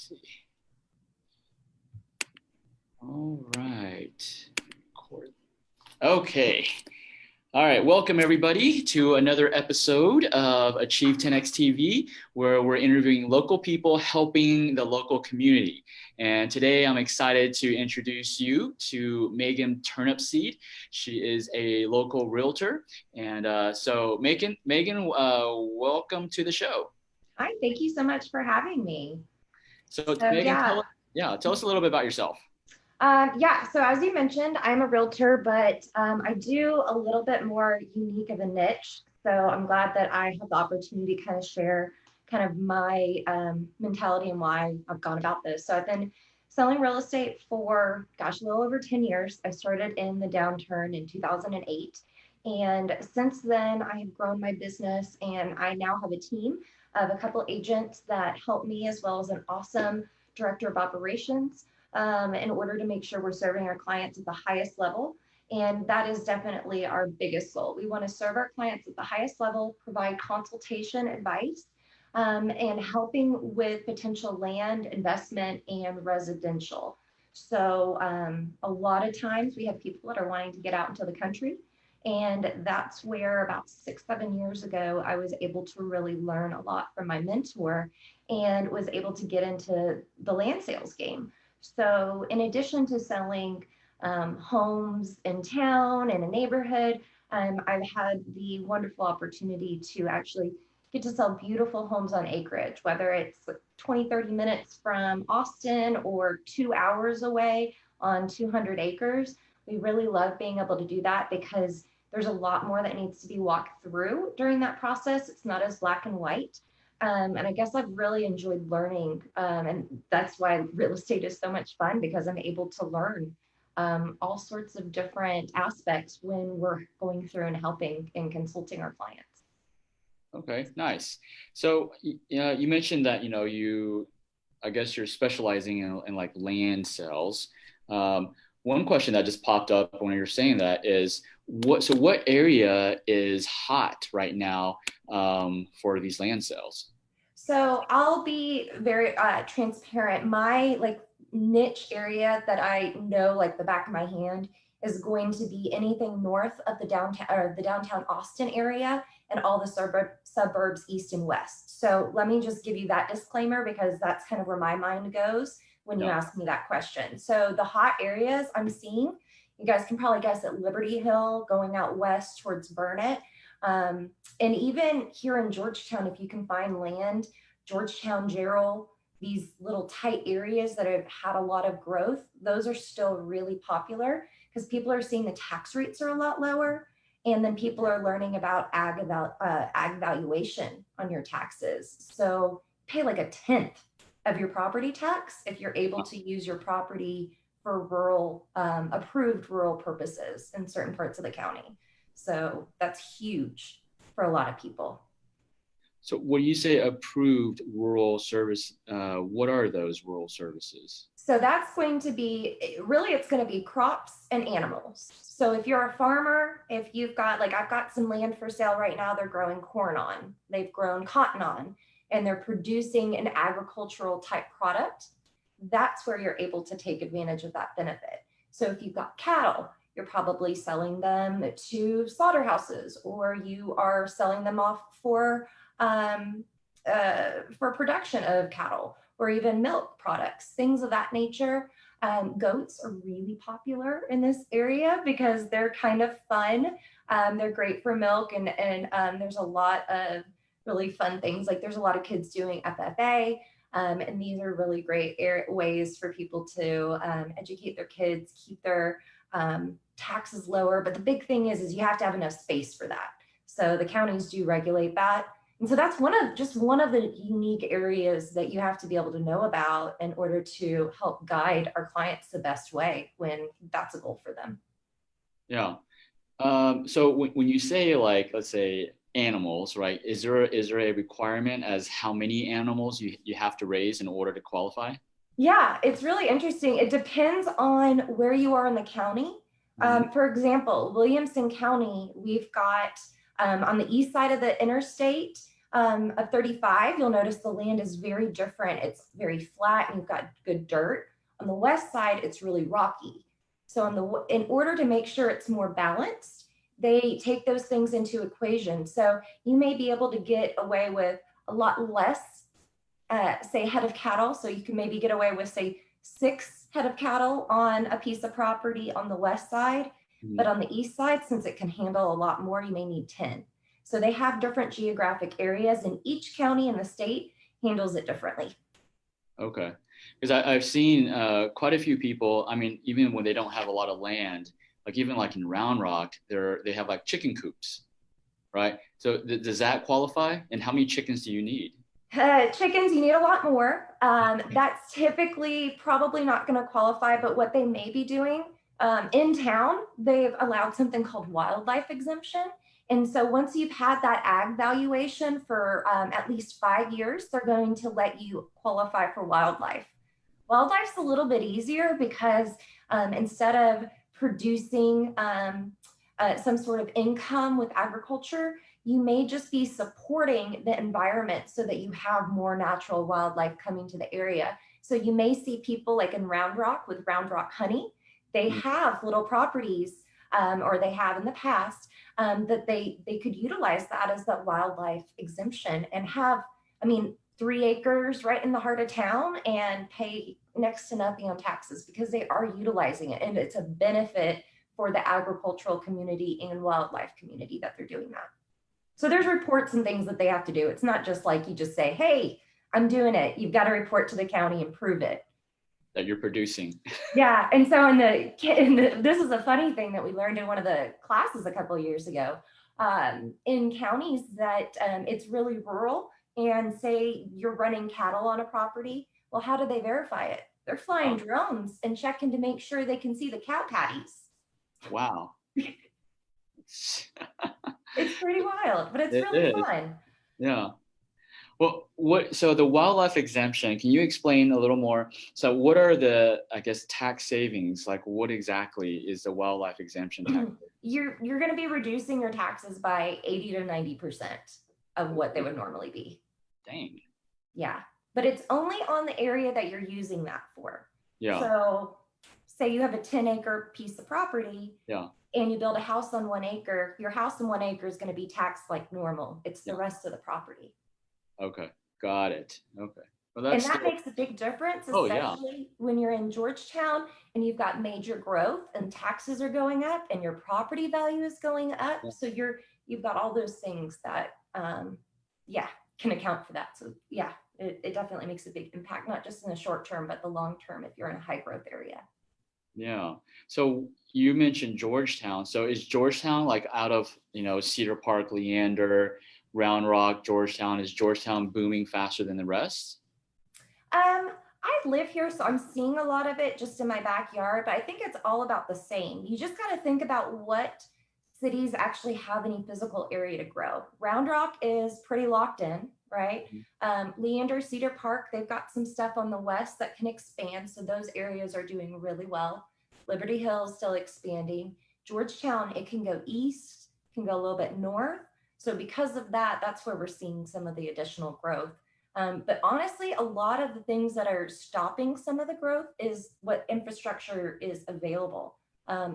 see. All right. Okay. All right. Welcome, everybody, to another episode of Achieve 10X TV, where we're interviewing local people helping the local community. And today I'm excited to introduce you to Meganturnipseed. She is a local realtor. And so Megan, welcome to the show. Hi, thank you so much for having me. So Megan, tell us a little bit about yourself. So as you mentioned, I'm a realtor, but I do a little bit more unique of a niche. So I'm glad that I have the opportunity to kind of share kind of my mentality and why I've gone about this. So I've been selling real estate for, a little over 10 years. I started in the downturn in 2008. And since then, I have grown my business, and I now have a team of a couple agents that help me, as well as an awesome director of operations, in order to make sure we're serving our clients at the highest level. And that is definitely our biggest goal. We want to serve our clients at the highest level, provide consultation advice, and helping with potential land investment and residential. So a lot of times we have people that are wanting to get out into the country. And that's where about 6-7 years ago, I was able to really learn a lot from my mentor and was able to get into the land sales game. So in addition to selling homes in town, in a neighborhood, I've had the wonderful opportunity to actually get to sell beautiful homes on acreage, whether it's 20-30 minutes from Austin or 2 hours away on 200 acres. We really love being able to do that because there's a lot more that needs to be walked through during that process. It's not as black and white. And I guess I've really enjoyed learning. And that's why real estate is so much fun, because I'm able to learn all sorts of different aspects when we're going through and helping and consulting our clients. Okay, nice. So you mentioned that, I guess you're specializing in like land sales. One question that just popped up when you're saying that is, what area is hot right now for these land sales? So I'll be very transparent. My niche area that I know like the back of my hand is going to be anything north of the downtown Austin area and all the suburbs east and west. So let me just give you that disclaimer, because that's kind of where my mind goes when you ask me that question. So the hot areas I'm seeing, you guys can probably guess, at Liberty Hill, going out west towards Burnett. And even here in Georgetown, if you can find land, Georgetown, Gerald, these little tight areas that have had a lot of growth, those are still really popular because people are seeing the tax rates are a lot lower. And then people are learning about ag valuation on your taxes. So pay like 1/10 of your property tax if you're able to use your property for rural, approved rural purposes in certain parts of the county. So that's huge for a lot of people. So when you say approved rural service, what are those rural services? So that's going to be, really, it's going to be crops and animals. So if you're a farmer, if you've got, I've got some land for sale right now, they're growing corn on, they've grown cotton on, and they're producing an agricultural type product, that's where you're able to take advantage of that benefit. So if you've got cattle, you're probably selling them to slaughterhouses, or you are selling them off for production of cattle, or even milk products, things of that nature. Goats are really popular in this area because they're kind of fun. They're great for milk, and there's a lot of really fun things. Like there's a lot of kids doing FFA, and these are really great ways for people to educate their kids, keep their taxes lower. But the big thing is you have to have enough space for that. So the counties do regulate that. And so that's one of the unique areas that you have to be able to know about in order to help guide our clients the best way when that's a goal for them. Yeah. So when you say, let's say animals, right, is there a requirement as how many animals you have to raise in order to qualify? Yeah, it's really interesting. It depends on where you are in the county. For example, Williamson County, we've got on the east side of the interstate, of 35, you'll notice the land is very different. It's very flat and you've got good dirt. On the west side, it's really rocky. So in order to make sure it's more balanced, they take those things into equation. So you may be able to get away with a lot less, say, head of cattle. So you can maybe get away with, say, 6 head of cattle on a piece of property on the west side. Mm-hmm. But on the east side, since it can handle a lot more, you may need 10. So they have different geographic areas, and each county in the state handles it differently. Okay. Because I've seen quite a few people, I mean, even when they don't have a lot of land, like even like in Round Rock, they have like chicken coops, right? So does that qualify? And how many chickens do you need? Chickens, you need a lot more. That's typically probably not going to qualify, but what they may be doing in town, they've allowed something called wildlife exemption. And so once you've had that ag valuation for at least 5 years, they're going to let you qualify for wildlife. Wildlife's a little bit easier because instead of producing some sort of income with agriculture, you may just be supporting the environment so that you have more natural wildlife coming to the area. So you may see people like in Round Rock with Round Rock honey, they have little properties or they have in the past that they could utilize that as the wildlife exemption and have, 3 acres right in the heart of town and pay next to nothing on taxes because they are utilizing it. And it's a benefit for the agricultural community and wildlife community that they're doing that. So there's reports and things that they have to do. It's not just like you just say, hey, I'm doing it. You've got to report to the county and prove it. That you're producing. Yeah. And so this is a funny thing that we learned in one of the classes a couple of years ago. In counties that it's really rural and say you're running cattle on a property, well, how do they verify it? They're flying drones and checking to make sure they can see the cow patties. Wow. It's pretty wild, but it's really fun. Yeah. Well, so the wildlife exemption, can you explain a little more? So what are the, I guess, tax savings? Like what exactly is the wildlife exemption tax? You're going to be reducing your taxes by 80 to 90% of what they would normally be. Dang. Yeah. But it's only on the area that you're using that for. Yeah. So say you have a 10-acre piece of property. Yeah. And you build a house on 1 acre, your house on 1 acre is going to be taxed like normal. It's the rest of the property. Okay. Got it. Okay. Well, and that makes a big difference, especially when you're in Georgetown and you've got major growth and taxes are going up and your property value is going up. So you've got all those things that, can account for that. So it definitely makes a big impact, not just in the short term, but the long term if you're in a high growth area. Yeah. So you mentioned Georgetown. So is Georgetown like out of, Cedar Park, Leander, Round Rock, Georgetown, is Georgetown booming faster than the rest? I live here, so I'm seeing a lot of it just in my backyard, but I think it's all about the same. You just got to think about what cities actually have any physical area to grow. Round Rock is pretty locked in, right? Leander, Cedar Park, they've got some stuff on the west that can expand. So those areas are doing really well. Liberty Hill is still expanding. Georgetown, it can go east, can go a little bit north. So because of that, that's where we're seeing some of the additional growth. But honestly, a lot of the things that are stopping some of the growth is what infrastructure is available.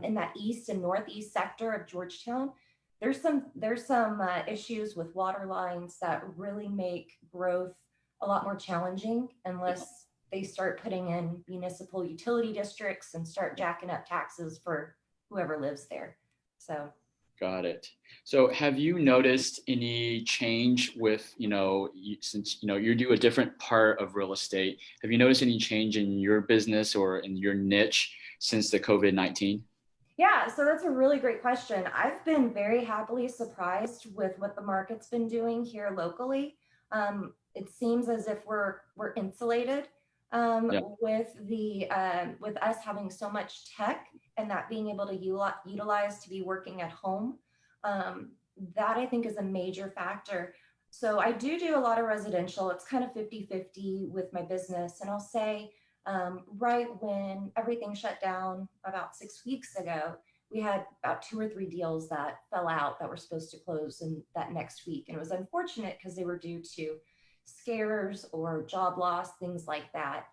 In that east and northeast sector of Georgetown, there's some issues with water lines that really make growth a lot more challenging unless they start putting in municipal utility districts and start jacking up taxes for whoever lives there. So. Got it. So have you noticed any change with, since, you do a different part of real estate, have you noticed any change in your business or in your niche since the COVID-19? Yeah, so that's a really great question. I've been very happily surprised with what the market's been doing here locally. It seems as if we're insulated with us having so much tech and that being able to utilize to be working at home. That I think is a major factor. So I do a lot of residential. It's kind of 50-50 with my business. And I'll say right when everything shut down about 6 weeks ago, we had about 2 or 3 deals that fell out that were supposed to close in that next week. And it was unfortunate because they were due to scares or job loss, things like that.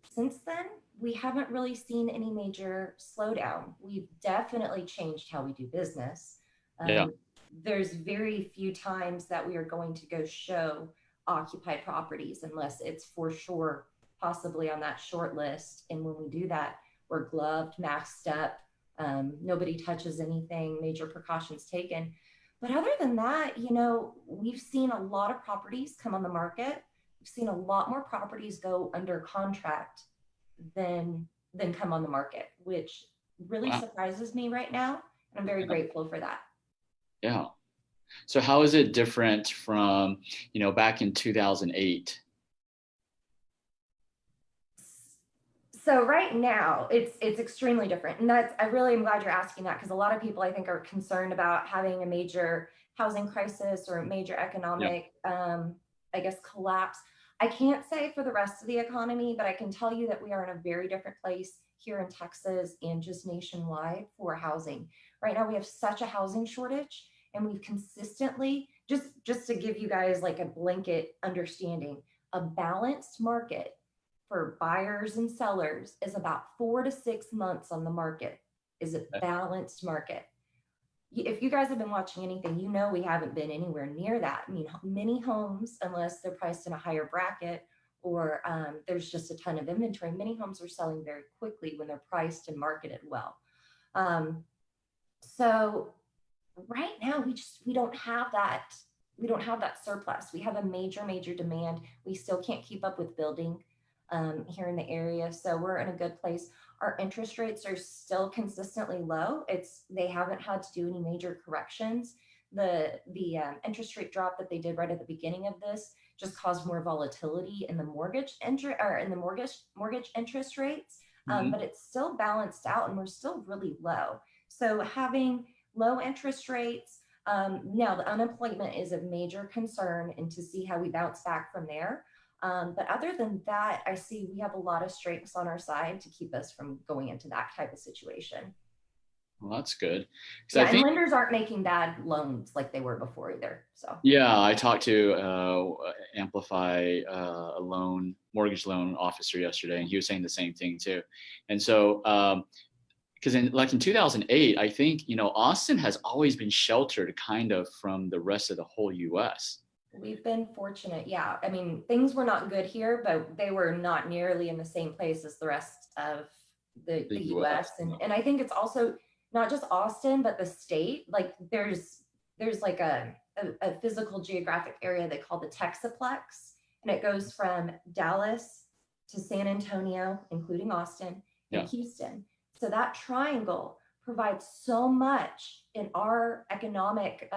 Since then, we haven't really seen any major slowdown. We've definitely changed how we do business. Yeah. There's very few times that we are going to go show occupied properties unless it's for sure possibly on that short list. And when we do that, we're gloved, masked up. Nobody touches anything, major precautions taken. But other than that, we've seen a lot of properties come on the market. We've seen a lot more properties go under contract than come on the market, which really surprises me right now. And I'm very grateful for that. Yeah. So how is it different from, back in 2008? So right now it's extremely different. And I really am glad you're asking that, because a lot of people I think are concerned about having a major housing crisis or a major economic, collapse. I can't say for the rest of the economy, but I can tell you that we are in a very different place here in Texas and just nationwide for housing. Right now we have such a housing shortage, and we've consistently, just to give you guys like a blanket understanding, a balanced market for buyers and sellers is about 4 to 6 months on the market, is a balanced market. If you guys have been watching anything, we haven't been anywhere near that. I mean, many homes, unless they're priced in a higher bracket or there's just a ton of inventory, many homes are selling very quickly when they're priced and marketed well. So right now we don't have that. We don't have that surplus. We have a major demand. We still can't keep up with building here in the area. So we're in a good place. Our interest rates are still consistently low. They haven't had to do any major corrections. The interest rate drop that they did right at the beginning of this just caused more volatility in the mortgage interest rates. But it's still balanced out, and we're still really low. So having low interest rates, now the unemployment is a major concern, and to see how we bounce back from there. But other than that, I see we have a lot of strengths on our side to keep us from going into that type of situation. Well, that's good. Yeah, I think lenders aren't making bad loans like they were before either. So yeah, I talked to Amplify, a mortgage loan officer yesterday, and he was saying the same thing too. And so, because in 2008, I think Austin has always been sheltered kind of from the rest of the whole U.S. We've been fortunate. Yeah. I mean, things were not good here, but they were not nearly in the same place as the rest of the US. And I think it's also not just Austin, but the state. Like there's like a physical geographic area they call the Texaplex, and it goes from Dallas to San Antonio, including Austin and Houston. So that triangle provides so much in our economic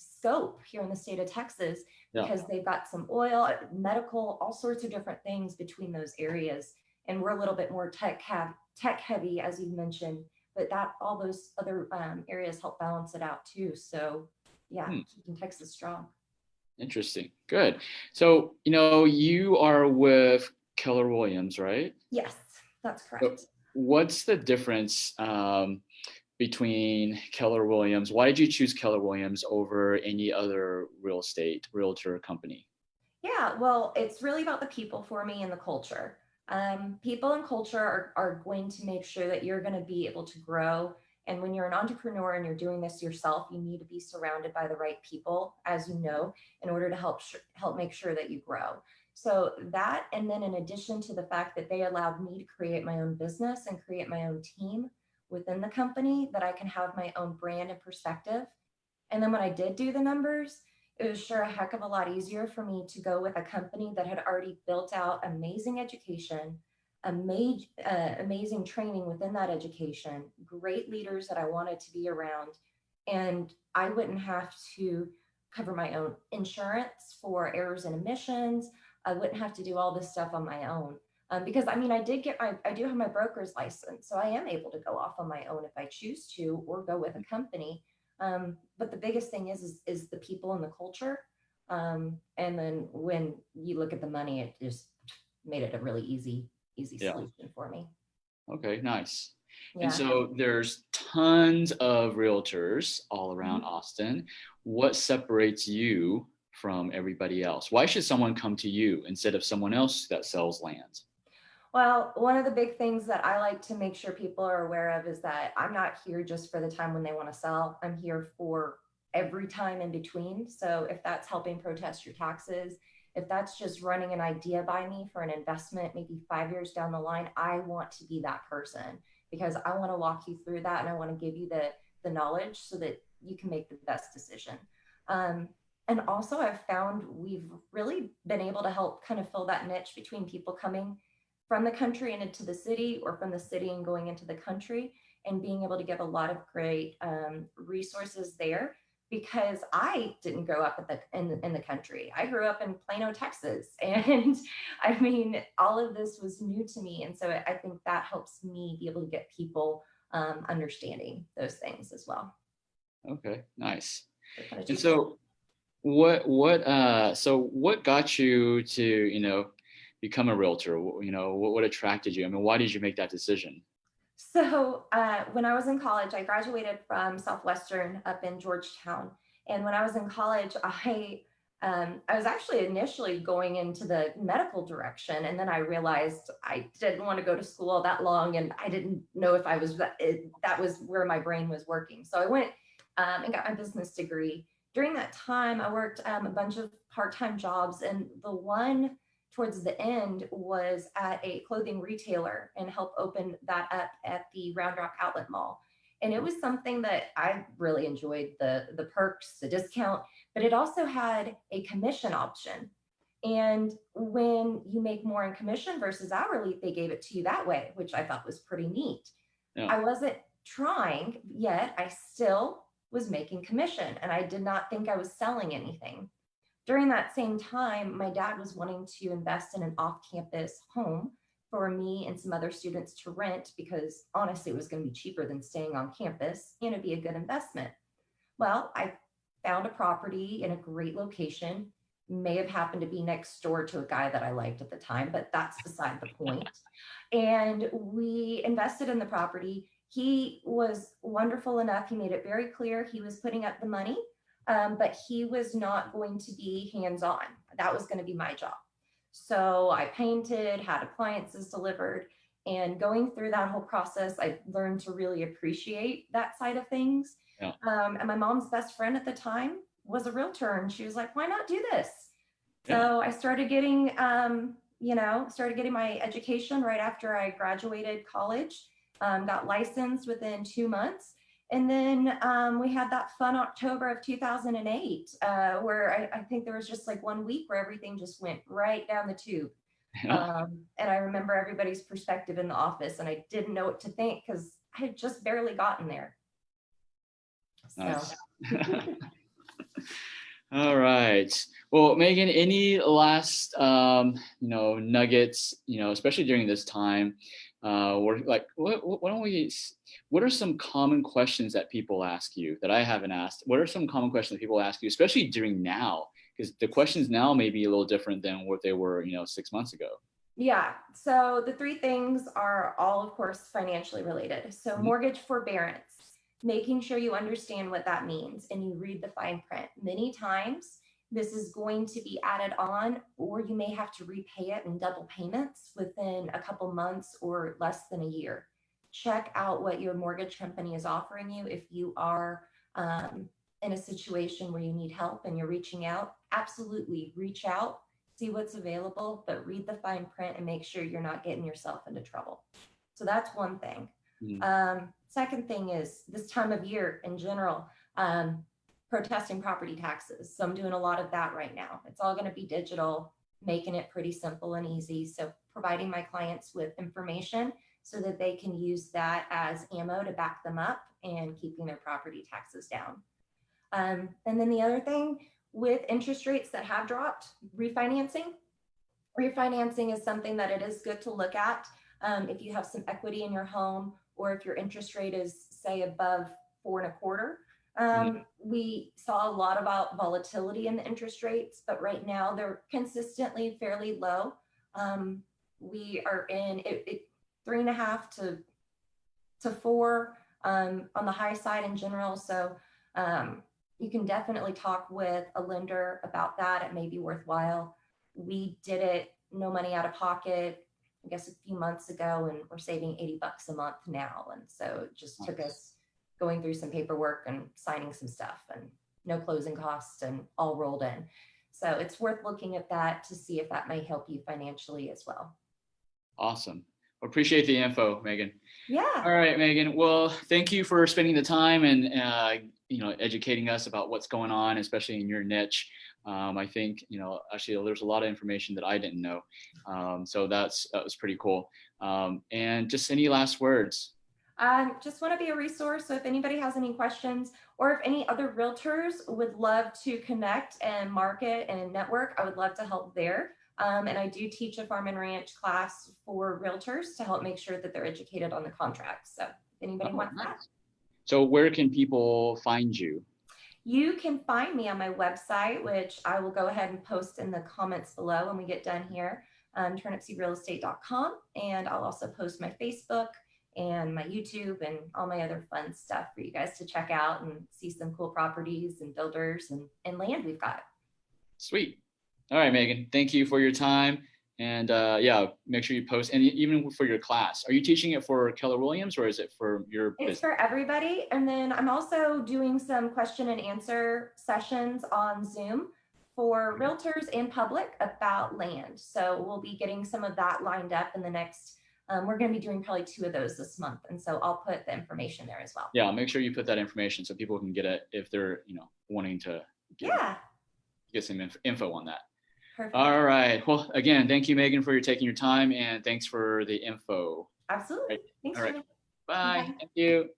scope here in the state of Texas, because they've got some oil, medical, all sorts of different things between those areas. And we're a little bit more tech heavy, as you mentioned, but all those other areas help balance it out too. So keeping Texas strong. Interesting. Good. So, you are with Keller Williams, right? Yes, that's correct. So what's the difference between Keller Williams? Why did you choose Keller Williams over any other realtor company? Yeah, well, it's really about the people for me and the culture. People and culture are going to make sure that you're going to be able to grow. And when you're an entrepreneur and you're doing this yourself, you need to be surrounded by the right people, as you know, in order to help make sure that you grow. So that, and then in addition to the fact that they allowed me to create my own business and create my own team within the company, that I can have my own brand and perspective. And then when I did do the numbers, it was sure a heck of a lot easier for me to go with a company that had already built out amazing education, amazing training within that education, great leaders that I wanted to be around. And I wouldn't have to cover my own insurance for errors and omissions. I wouldn't have to do all this stuff on my own. Because I mean, I do have my broker's license, so I am able to go off on my own if I choose to, or go with a company. But the biggest thing is the people and the culture. And then when you look at the money, it just made it a really easy solution for me. Okay, nice. And Yeah. so there's tons of realtors all around Mhm. Austin. What separates you from everybody else? Why should someone come to you instead of someone else that sells land? Well, one of the big things that I like to make sure people are aware of is that I'm not here just for the time when they want to sell. I'm here for every time in between. So if that's helping protest your taxes, if that's just running an idea by me for an investment, maybe 5 years down the line, I want to be that person because I want to walk you through that and I want to give you the knowledge so that you can make the best decision. Um, and also, I've found we've really been able to help kind of fill that niche between people coming from the country and into the city, or from the city and going into the country, and being able to give a lot of great resources there. Because I didn't grow up in the country. I grew up in Plano, Texas, and I mean, all of this was new to me, and so I think that helps me be able to get people understanding those things as well. Okay, nice. So kind of And twofold. so what got you to, become a realtor? What attracted you? I mean, why did you make that decision? So when I was in college, I graduated from Southwestern up in Georgetown. And when I was in college, I was actually initially going into the medical direction, and then I realized I didn't want to go to school all that long, and I didn't know if I was that was where my brain was working. So I went and got my business degree. During that time, I worked a bunch of part-time jobs, and the one towards the end was at a clothing retailer and helped open that up at the Round Rock Outlet Mall. And it was something that I really enjoyed, the perks, the discount, but it also had a commission option. And when you make more in commission versus hourly, they gave it to you that way, which I thought was pretty neat. Yeah. I wasn't trying yet. I still was making commission and I did not think I was selling anything. During that same time, my dad was wanting to invest in an off-campus home for me and some other students to rent because honestly, it was going to be cheaper than staying on campus and it'd be a good investment. Well, I found a property in a great location, may have happened to be next door to a guy that I liked at the time, but that's beside the point. And we invested in the property. He was wonderful enough. He made it very clear he was putting up the money, but he was not going to be hands-on. That was going to be my job. So I painted, had appliances delivered, and going through that whole process, I learned to really appreciate that side of things. Yeah. And my mom's best friend at the time was a realtor, and she was like, "Why not do this?" Yeah. So I started getting, started getting my education right after I graduated college. Got licensed within 2 months. And then we had that fun October of 2008, where I think there was just like 1 week where everything just went right down the tube. Yeah. And I remember everybody's perspective in the office, and I didn't know what to think because I had just barely gotten there. So. Nice. All right. Well, Megan, any last, nuggets, especially during this time, we're like, why don't we, what are some common questions that people ask you that I haven't asked? What are some common questions that people ask you, especially during now? Because the questions now may be a little different than what they were, 6 months ago. Yeah. So the three things are all, of course, financially related. So Mhm. mortgage forbearance, making sure you understand what that means and you read the fine print. Many times this is going to be added on, or you may have to repay it in double payments within a couple months or less than a year. Check out what your mortgage company is offering you. If you are in a situation where you need help and you're reaching out, absolutely reach out, see what's available, but read the fine print and make sure you're not getting yourself into trouble. So that's one thing. Second thing is this time of year in general, protesting property taxes. So I'm doing a lot of that right now. It's all going to be digital, making it pretty simple and easy. So providing my clients with information so that they can use that as ammo to back them up and keeping their property taxes down. And then the other thing, with interest rates that have dropped, refinancing. Refinancing is something that it is good to look at if you have some equity in your home, or if your interest rate is, say, above 4.25. We saw a lot about volatility in the interest rates, but right now they're consistently fairly low. We are in it. 3.5 to 4 on the high side in general. So you can definitely talk with a lender about that. It may be worthwhile. We did it, no money out of pocket, I guess a few months ago, and we're saving $80 a month now. And so it just took us going through some paperwork and signing some stuff, and no closing costs, and all rolled in. So it's worth looking at that to see if that may help you financially as well. Awesome. Appreciate the info, Megan. Yeah. All right, Megan. Well, thank you for spending the time and educating us about what's going on, especially in your niche. I think actually there's a lot of information that I didn't know, so that was pretty cool. And just any last words? Just want to be a resource. So if anybody has any questions, or if any other realtors would love to connect and market and network, I would love to help there. And I do teach a farm and ranch class for realtors to help make sure that they're educated on the contracts. So if anybody wants that. So where can people find you? You can find me on my website, which I will go ahead and post in the comments below when we get done here, turnipseedrealestate.com. And I'll also post my Facebook and my YouTube and all my other fun stuff for you guys to check out and see some cool properties and builders and land we've got. Sweet. All right, Megan, thank you for your time. And yeah, make sure you post, and even for your class. Are you teaching it for Keller Williams, or is it for your business? It's for everybody. And then I'm also doing some question and answer sessions on Zoom for realtors and public about land. So we'll be getting some of that lined up in the next, we're going to be doing probably 2 of those this month. And so I'll put the information there as well. Yeah, make sure you put that information so people can get it if they're, wanting to get some info on that. Perfect. All right. Well, again, thank you, Megan, for taking your time, and thanks for the info. Absolutely. Right. Thanks, all right. Jimmy. Bye. Bye. Thank you.